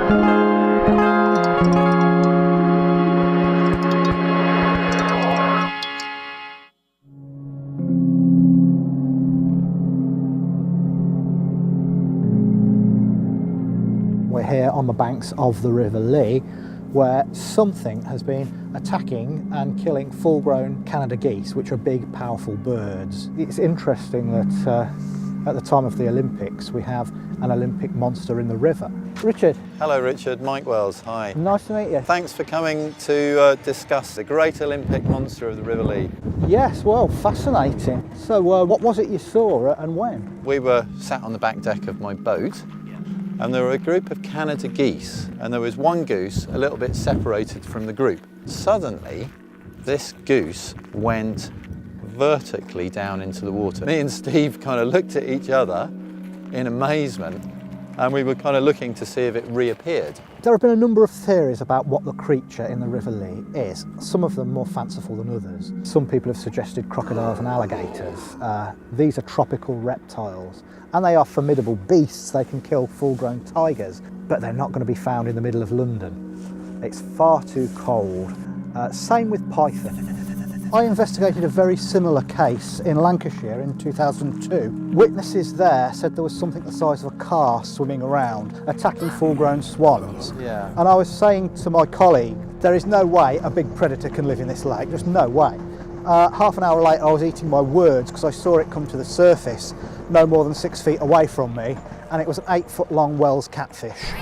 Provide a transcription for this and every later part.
We're here on the banks of the River Lee, where something has been attacking and killing full-grown Canada geese, which are big, powerful birds. It's interesting that at the time of the Olympics, we have an Olympic monster in the river. Richard. Hello Richard, Mike Wells, hi. Nice to meet you. Thanks for coming to discuss the great Olympic monster of the River Lee. Yes, well, fascinating. So what was it you saw and when? We were sat on the back deck of my boat, and there were a group of Canada geese, and there was one goose a little bit separated from the group. Suddenly, this goose went vertically down into the water. Me and Steve kind of looked at each other in amazement, and we were kind of looking to see if it reappeared. There have been a number of theories about what the creature in the River Lee is, some of them more fanciful than others. Some people have suggested crocodiles and alligators. These are tropical reptiles, and they are formidable beasts. They can kill full-grown tigers, but they're not going to be found in the middle of London. It's far too cold. Same with python. I investigated a very similar case in Lancashire in 2002. Witnesses there said there was something the size of a car swimming around, attacking full-grown swans. Yeah. And I was saying to my colleague, there is no way a big predator can live in this lake, just no way. Half an hour later I was eating my words because I saw it come to the surface no more than 6 feet away from me, and it was an 8-foot-long Wells catfish.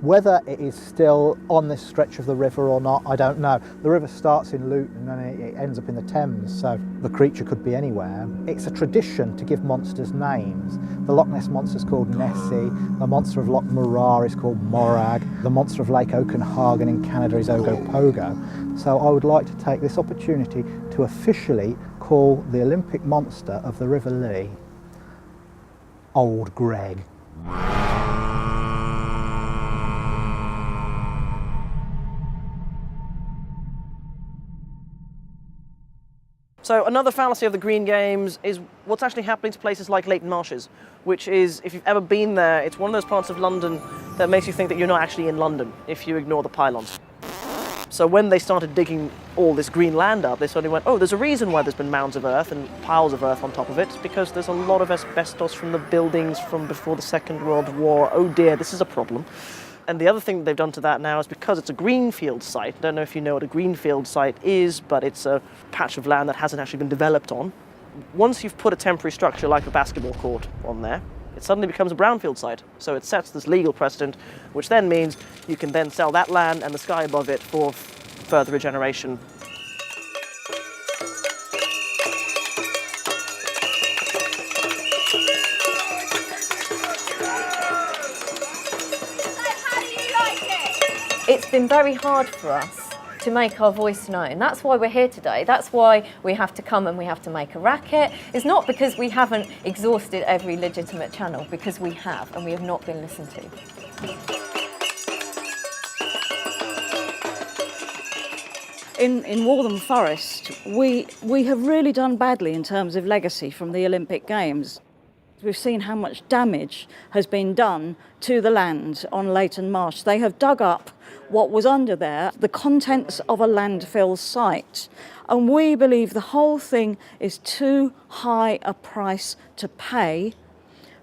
Whether it is still on this stretch of the river or not, I don't know. The river starts in Luton and it ends up in the Thames, so the creature could be anywhere. It's a tradition to give monsters names. The Loch Ness monster is called Nessie, the monster of Loch Morar is called Morag, the monster of Lake Okenhagen in Canada is Ogopogo. So I would like to take this opportunity to officially call the Olympic monster of the River Lee Old Greg. So another fallacy of the Green Games is what's actually happening to places like Leighton Marshes, which is, if you've ever been there, it's one of those parts of London that makes you think that you're not actually in London if you ignore the pylons. So when they started digging all this green land up, they suddenly went, oh, there's a reason why there's been mounds of earth and piles of earth on top of it. It's because there's a lot of asbestos from the buildings from before the Second World War. Oh dear, this is a problem. And the other thing that they've done to that now is because it's a greenfield site. I don't know if you know what a greenfield site is, but it's a patch of land that hasn't actually been developed on. Once you've put a temporary structure like a basketball court on there, it suddenly becomes a brownfield site. So it sets this legal precedent, which then means you can then sell that land and the sky above it for further regeneration. It's been very hard for us to make our voice known. That's why we're here today. That's why we have to come and we have to make a racket. It's not because we haven't exhausted every legitimate channel, because we have, and we have not been listened to. In Waltham Forest, we have really done badly in terms of legacy from the Olympic Games. We've seen how much damage has been done to the land on Leighton Marsh. They have dug up what was under there, the contents of a landfill site. And we believe the whole thing is too high a price to pay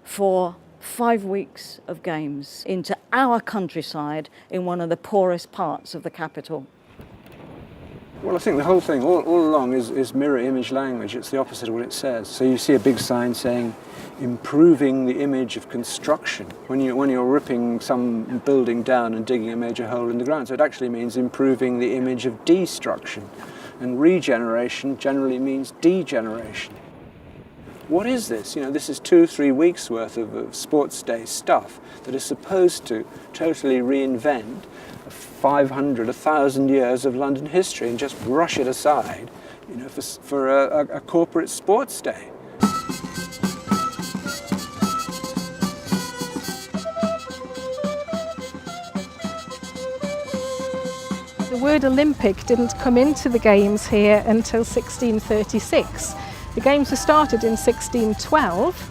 for 5 weeks of games into our countryside in one of the poorest parts of the capital. Well, I think the whole thing all along is mirror image language. It's the opposite of what it says. So you see a big sign saying, improving the image of construction, when you're ripping some building down and digging a major hole in the ground. So it actually means improving the image of destruction. And regeneration generally means degeneration. What is this? This is 2-3 weeks worth of sports day stuff that is supposed to totally reinvent 500, 1,000 years of London history and just brush it aside, for a corporate sports day. The word Olympic didn't come into the Games here until 1636. The Games were started in 1612.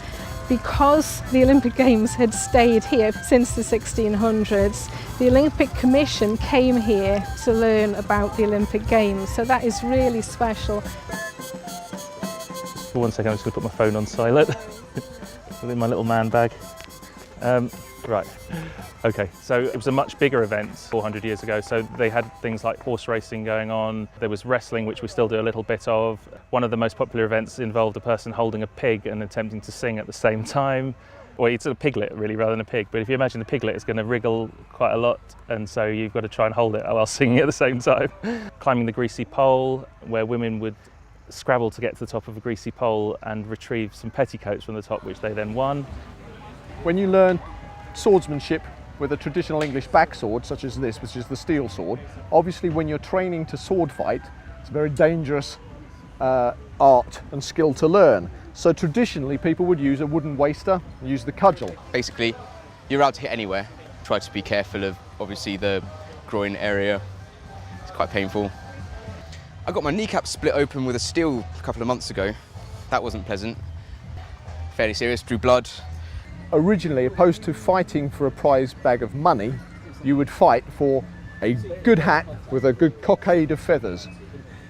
because the Olympic Games had stayed here since the 1600s, the Olympic Commission came here to learn about the Olympic Games. So that is really special. For 1 second, I'm just going to put my phone on silent within my little man bag. Right, okay, so it was a much bigger event 400 years ago, so they had things like horse racing going on, there was wrestling, which we still do a little bit of. One of the most popular events involved a person holding a pig and attempting to sing at the same time. Well, it's a piglet really rather than a pig, but if you imagine the piglet is going to wriggle quite a lot, and so you've got to try and hold it while singing at the same time. Climbing the greasy pole, where women would scrabble to get to the top of a greasy pole and retrieve some petticoats from the top, which they then won. When you learn swordsmanship with a traditional English backsword such as this, which is the steel sword, obviously when you're training to sword fight, it's a very dangerous art and skill to learn. So traditionally people would use a wooden waster and use the cudgel. Basically, you're allowed to hit anywhere. Try to be careful of obviously the groin area. It's quite painful. I got my kneecap split open with a steel a couple of months ago. That wasn't pleasant. Fairly serious, drew blood. Originally, opposed to fighting for a prize bag of money, you would fight for a good hat with a good cockade of feathers.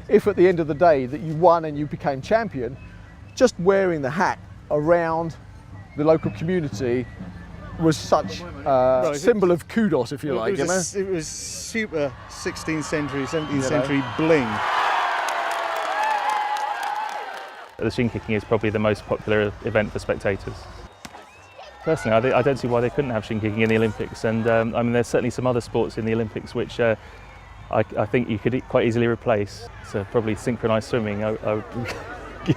If at the end of the day that you won and you became champion, just wearing the hat around the local community was such a symbol of kudos, if you like. It was super 16th century, 17th century bling. The shin kicking is probably the most popular event for spectators. Personally, I don't see why they couldn't have shin kicking in the Olympics, and I mean there's certainly some other sports in the Olympics which I think you could quite easily replace. So probably synchronised swimming I would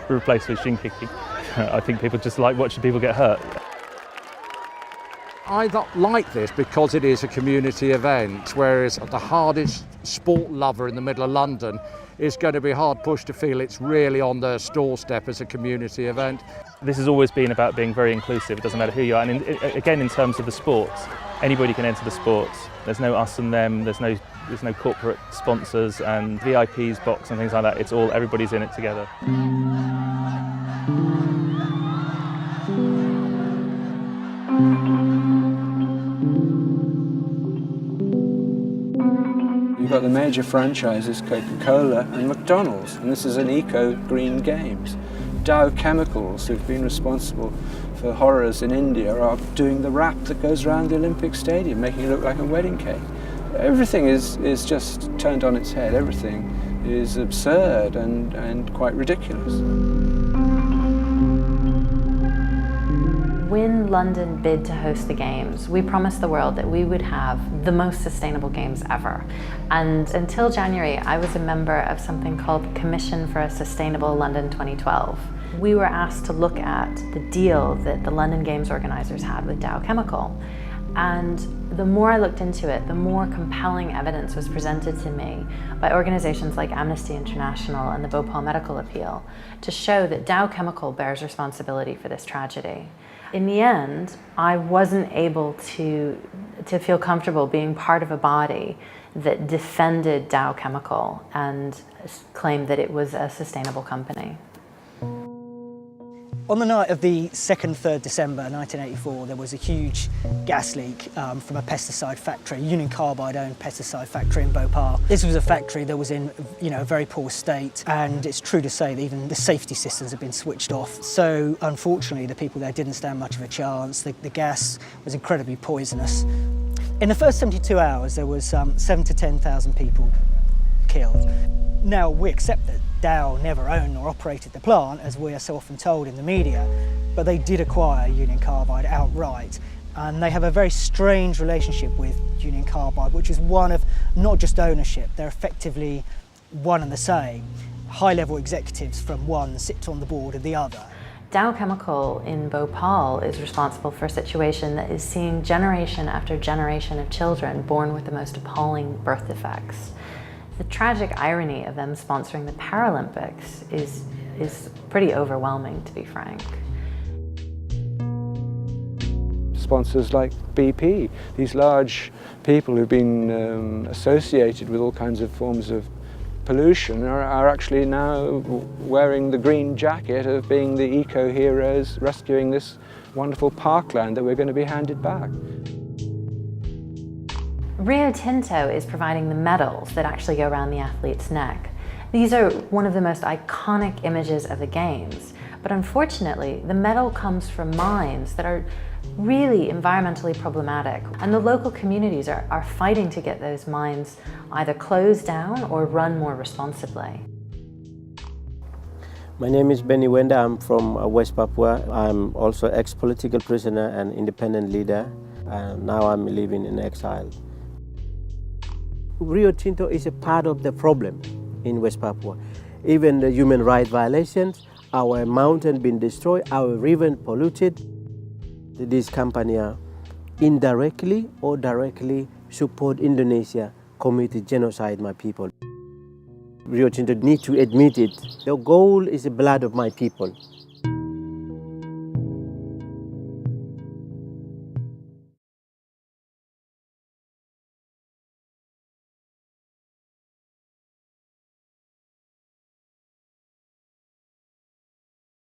replace with shin kicking. I think people just like watching people get hurt. I like this because it is a community event, whereas the hardest sport lover in the middle of London is going to be hard pushed to feel it's really on their doorstep as a community event. This has always been about being very inclusive. It doesn't matter who you are. And again, in terms of the sports, anybody can enter the sports. There's no us and them. There's no corporate sponsors and VIPs box and things like that. It's all, everybody's in it together. You've got the major franchises, Coca-Cola and McDonald's, and this is an eco-green games. Dow Chemicals, who've been responsible for horrors in India, are doing the wrap that goes around the Olympic Stadium, making it look like a wedding cake. Everything is just turned on its head. Everything is absurd and quite ridiculous. When London bid to host the Games, we promised the world that we would have the most sustainable Games ever. And until January, I was a member of something called the Commission for a Sustainable London 2012. We were asked to look at the deal that the London Games organisers had with Dow Chemical. And the more I looked into it, the more compelling evidence was presented to me by organisations like Amnesty International and the Bhopal Medical Appeal to show that Dow Chemical bears responsibility for this tragedy. In the end, I wasn't able to feel comfortable being part of a body that defended Dow Chemical and claimed that it was a sustainable company. On the night of the 2nd, 3rd December 1984, there was a huge gas leak from a pesticide factory, Union Carbide-owned pesticide factory in Bhopal. This was a factory that was in a very poor state, and it's true to say that even the safety systems have been switched off. So unfortunately, the people there didn't stand much of a chance. The gas was incredibly poisonous. In the first 72 hours, there was 7,000 to 10,000 people killed. Now, we accept that Dow never owned or operated the plant, as we are so often told in the media, but they did acquire Union Carbide outright, and they have a very strange relationship with Union Carbide, which is one of not just ownership, they're effectively one and the same. High-level executives from one sit on the board of the other. Dow Chemical in Bhopal is responsible for a situation that is seeing generation after generation of children born with the most appalling birth defects. The tragic irony of them sponsoring the Paralympics is pretty overwhelming, to be frank. Sponsors like BP, these large people who've been associated with all kinds of forms of pollution are actually now wearing the green jacket of being the eco-heroes rescuing this wonderful parkland that we're going to be handed back. Rio Tinto is providing the medals that actually go around the athlete's neck. These are one of the most iconic images of the Games, but unfortunately the medal comes from mines that are really environmentally problematic, and the local communities are fighting to get those mines either closed down or run more responsibly. My name is Benny Wenda. I'm from West Papua. I'm also ex-political prisoner and independent leader, and now I'm living in exile. Rio Tinto is a part of the problem in West Papua. Even the human rights violations, our mountain being destroyed, our river polluted. This company are indirectly or directly support Indonesia committed genocide my people. Rio Tinto need to admit it. The goal is the blood of my people.